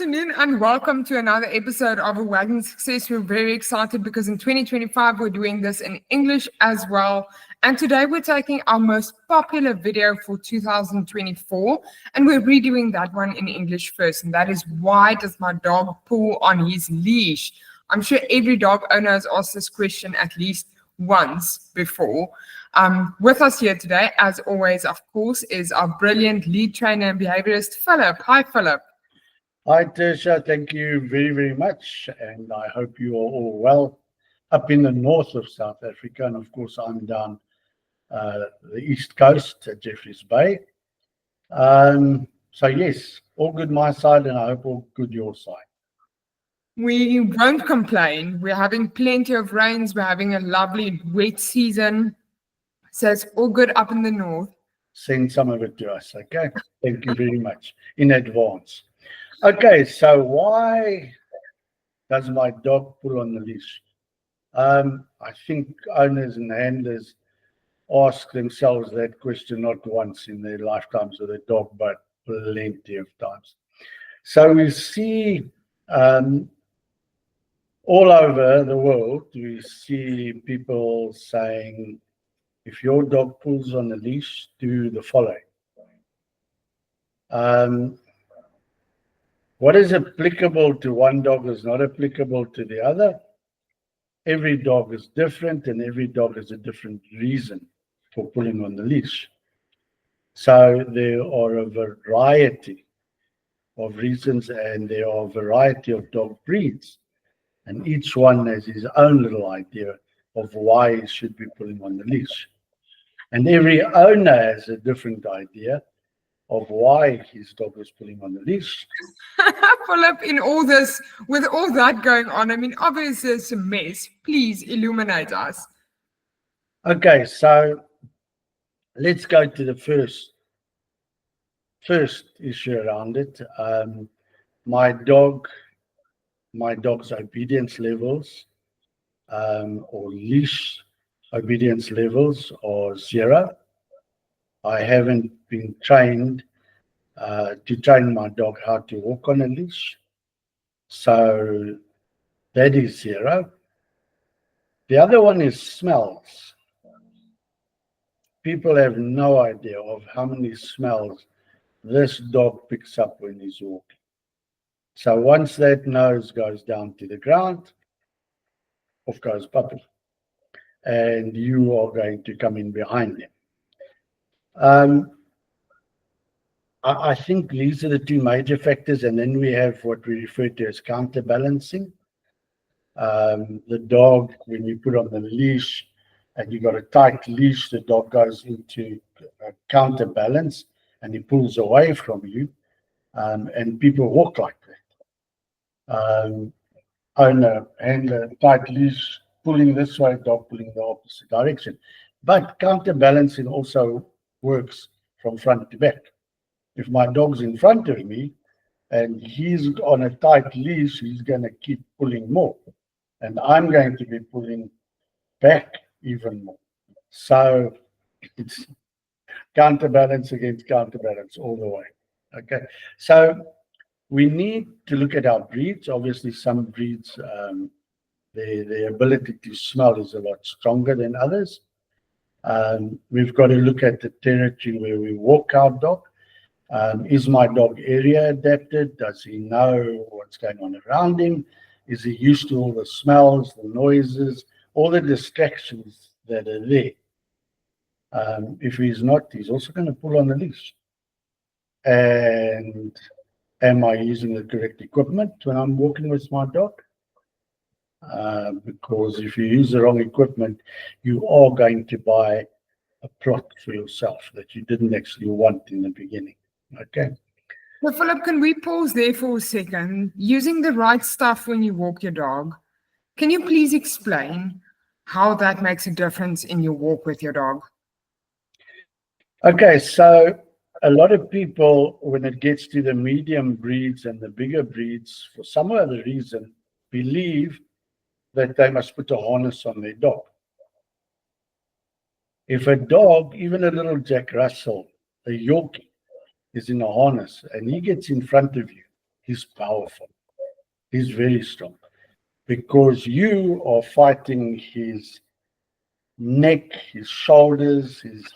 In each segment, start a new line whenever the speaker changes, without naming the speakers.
afternoon and welcome to another episode of A Wagon Success. We're very excited because in 2025 we're doing this in English as well. And today we're taking our most popular video for 2024 and we're redoing that one in English first. And that is, why does my dog pull on his leash? I'm sure every dog owner has asked this question at least once before. With us here today, as always, of course, is our brilliant lead trainer and behaviorist, Philip. Hi, Philip.
Hi, Tisha. Thank you very, very much. And I hope you are all well up in the north of South Africa. And of course, I'm down the east coast at Jeffreys Bay. So, yes, all good my side, and I hope all good your side.
We won't complain. We're having plenty of rains. We're having a lovely wet season. So it's all good up in the north.
Send some of it to us, okay? Thank you very much in advance. Okay, so why does my dog pull on the leash? I think owners and handlers ask themselves that question not once in their lifetimes with a dog, but plenty of times. So we see all over the world, we see people saying, if your dog pulls on the leash, do the following. What is applicable to one dog is not applicable to the other. Every dog is different and every dog has a different reason for pulling on the leash. So there are a variety of reasons and there are a variety of dog breeds. And each one has his own little idea of why he should be pulling on the leash. And every owner has a different idea of why his dog was pulling on the leash.
Philip, in all this, with all that going on, I mean, obviously it's a mess. Please illuminate us.
Okay, so let's go to the first issue around it. My dog's obedience levels or leash obedience levels are 0. I haven't been trained to train my dog how to walk on a leash. So that is 0. The other one is smells. People have no idea of how many smells this dog picks up when he's walking. So once that nose goes down to the ground, off goes Puppy. And you are going to come in behind him. I think these are the two major factors, and then we have what we refer to as counterbalancing. The dog, when you put on the leash and you got a tight leash, the dog goes into a counterbalance and he pulls away from you, and people walk like that. Owner, handler, tight leash, pulling this way, dog pulling the opposite direction. But counterbalancing also works from front to back. If my dog's in front of me and he's on a tight leash, he's going to keep pulling more. And I'm going to be pulling back even more. So it's counterbalance against counterbalance all the way. Okay. So we need to look at our breeds. Obviously, some breeds, their ability to smell is a lot stronger than others. We've got to look at the territory where we walk our dog. Is my dog area adapted? Does he know what's going on around him? Is he used to all the smells, the noises, all the distractions that are there? If he's not, he's also going to pull on the leash. And am I using the correct equipment when I'm walking with my dog? Because if you use the wrong equipment, you are going to buy a plot for yourself that you didn't actually want in the beginning. Okay.
Well, Philip, can we pause there for a second? Using the right stuff when you walk your dog. Can you please explain how that makes a difference in your walk with your dog?
Okay, so a lot of people, when it gets to the medium breeds and the bigger breeds, for some other reason, believe that they must put a harness on their dog. If a dog, even a little Jack Russell, a Yorkie, is in a harness and he gets in front of you, he's powerful. He's very strong because you are fighting his neck, his shoulders, his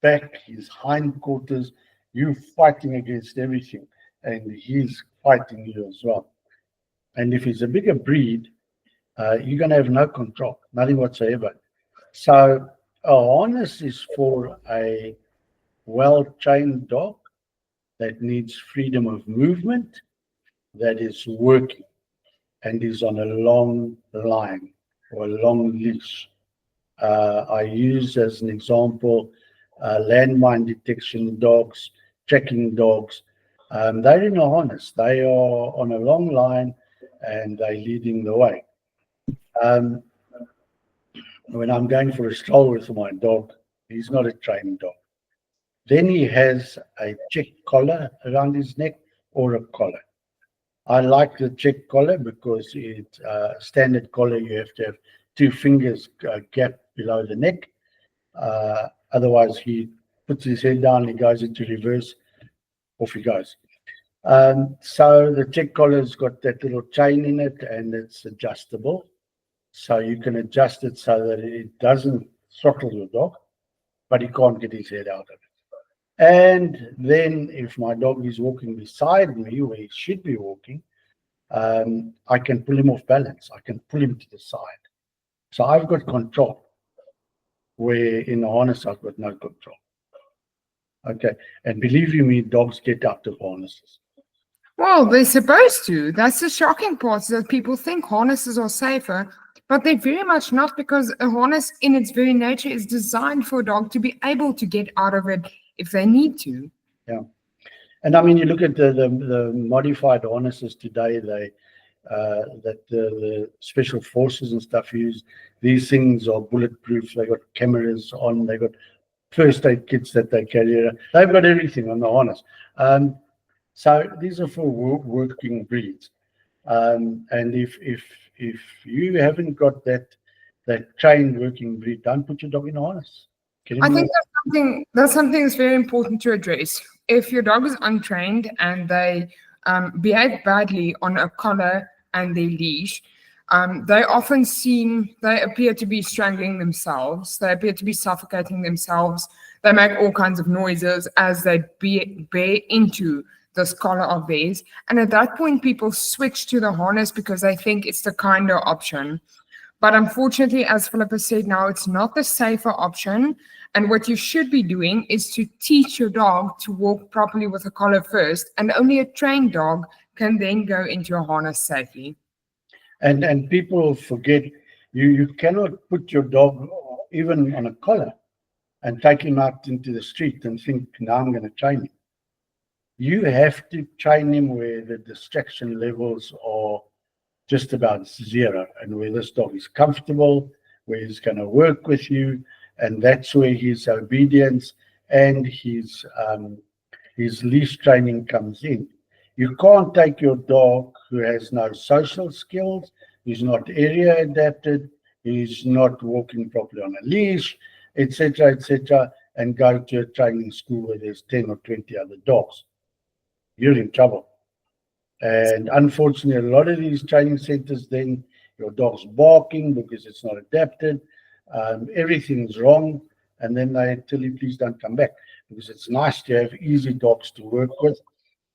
back, his hindquarters. You're fighting against everything, and he's fighting you as well. And if he's a bigger breed, you're going to have no control, nothing whatsoever. So a harness is for a well-trained dog that needs freedom of movement, that is working and is on a long line or a long leash. I use as an example landmine detection dogs, tracking dogs. They're in a harness. They are on a long line and they're leading the way. When I'm going for a stroll with my dog, he's not a trained dog. Then he has a check collar around his neck or a collar. I like the check collar because it's a standard collar. You have to have 2 fingers gap below the neck. Otherwise, he puts his head down, he goes into reverse, off he goes. So the check collar's got that little chain in it and it's adjustable. So you can adjust it so that it doesn't throttle your dog, but he can't get his head out of it. And then if my dog is walking beside me where he should be walking, I can pull him off balance. I can pull him to the side. So I've got control, where in the harness I've got no control. Okay, and believe you me, dogs get out of harnesses.
Well, they're supposed to. That's the shocking part, is that people think harnesses are safer, but they're very much not, because a harness in its very nature is designed for a dog to be able to get out of it if they need to.
Yeah. And I mean, you look at the modified harnesses today, that the special forces and stuff use. These things are bulletproof. They got cameras on. They got first aid kits that they carry. They've got everything on the harness. So these are for working breeds. And if you haven't got that trained working breed, don't put your dog in a harness.
I think that's something that's very important to address. If your dog is untrained and they behave badly on a collar and their leash, they appear to be strangling themselves. They appear to be suffocating themselves. They make all kinds of noises as they bear into this collar of theirs. And at that point, people switch to the harness because they think it's the kinder option. But unfortunately, as Philippa said, now it's not the safer option. And what you should be doing is to teach your dog to walk properly with a collar first, and only a trained dog can then go into a harness safely.
And people forget, you cannot put your dog even on a collar and take him out into the street and think, now I'm going to train him. You have to train him where the distraction levels are just about zero, and where this dog is comfortable, where he's going to work with you, and that's where his obedience and his leash training comes in. You can't take your dog who has no social skills, he's not area adapted, he's not walking properly on a leash, etc., and go to a training school where there's 10 or 20 other dogs. You're in trouble. And unfortunately, a lot of these training centers, then your dog's barking because it's not adapted. Everything's wrong. And then they tell you, please don't come back, because it's nice to have easy dogs to work with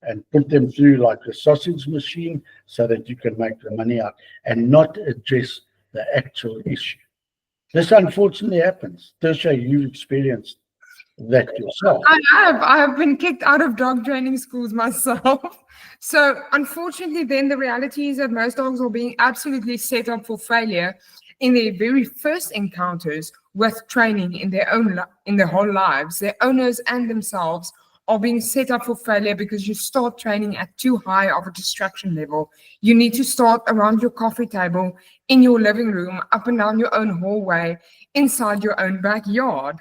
and put them through like a sausage machine so that you can make the money out and not address the actual issue. This unfortunately happens. Tertia, you've experienced that yourself.
I have been kicked out of dog training schools myself. So unfortunately, then the reality is that most dogs are being absolutely set up for failure in their very first encounters with training in their whole lives. Their owners and themselves are being set up for failure because you start training at too high of a distraction level. You need to start around your coffee table, in your living room, up and down your own hallway, inside your own backyard.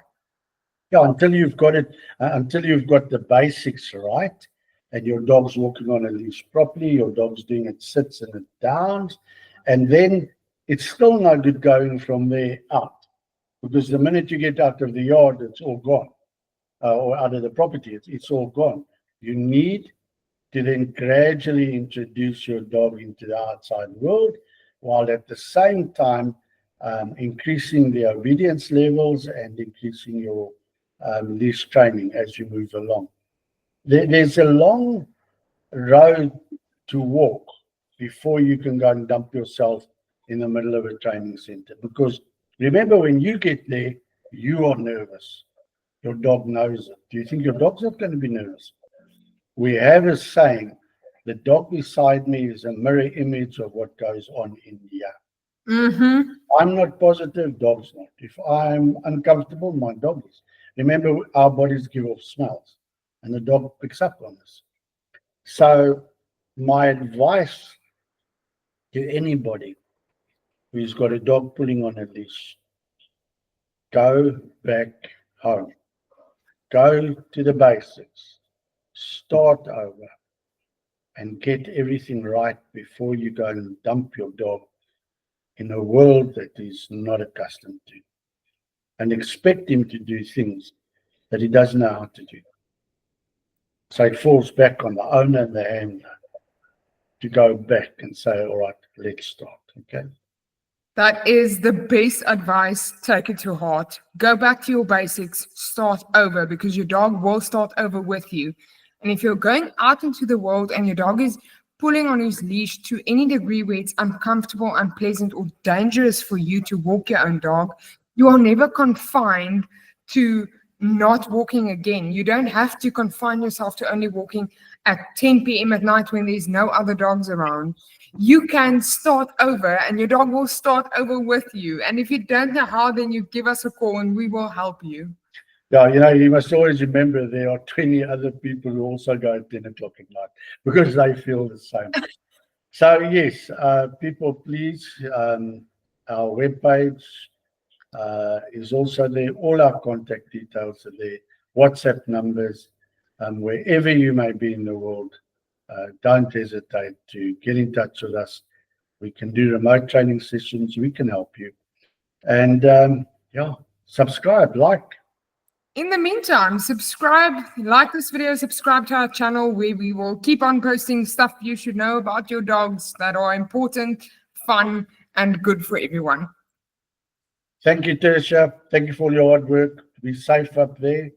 Yeah, until you've got the basics right, and your dog's walking on a leash properly, your dog's doing its sits and its downs, and then it's still no good going from there out, because the minute you get out of the yard, it's all gone, or out of the property, it's all gone. You need to then gradually introduce your dog into the outside world, while at the same time increasing the obedience levels and increasing your leash training as you move along. There's a long road to walk before you can go and dump yourself in the middle of a training center. Because remember, when you get there, you are nervous. Your dog knows it. Do you think your dog's not going to be nervous? We have a saying, the dog beside me is a mirror image of what goes on in here.
Mm-hmm.
I'm not positive, dog's not. If I'm uncomfortable, my dog is. Remember, our bodies give off smells, and the dog picks up on this. So my advice to anybody who's got a dog pulling on a leash, go back home. Go to the basics. Start over and get everything right before you go and dump your dog in a world that he's not accustomed to, and expect him to do things that he doesn't know how to do. So it falls back on the owner and the handler to go back and say, all right, let's start. Okay.
That is the best advice. Take it to heart. Go back to your basics. Start over, because your dog will start over with you. And if you're going out into the world and your dog is pulling on his leash to any degree where it's uncomfortable, unpleasant, or dangerous for you to walk your own dog, you are never confined to not walking again. You don't have to confine yourself to only walking at 10 p.m. at night when there's no other dogs around. You can start over, and your dog will start over with you. And if you don't know how, then you give us a call and we will help you.
Yeah, you must always remember there are 20 other people who also go at 10 o'clock at night because they feel the same. So yes, people, please, our webpage is also there. All our contact details are there, WhatsApp numbers, wherever you may be in the world. Don't hesitate to get in touch with us. We can do remote training sessions. We can help you. And subscribe, like.
In the meantime, subscribe, like this video, subscribe to our channel, where we will keep on posting stuff you should know about your dogs that are important, fun, and good for everyone.
Thank you, Tertia. Thank you for your hard work. Be safe up there.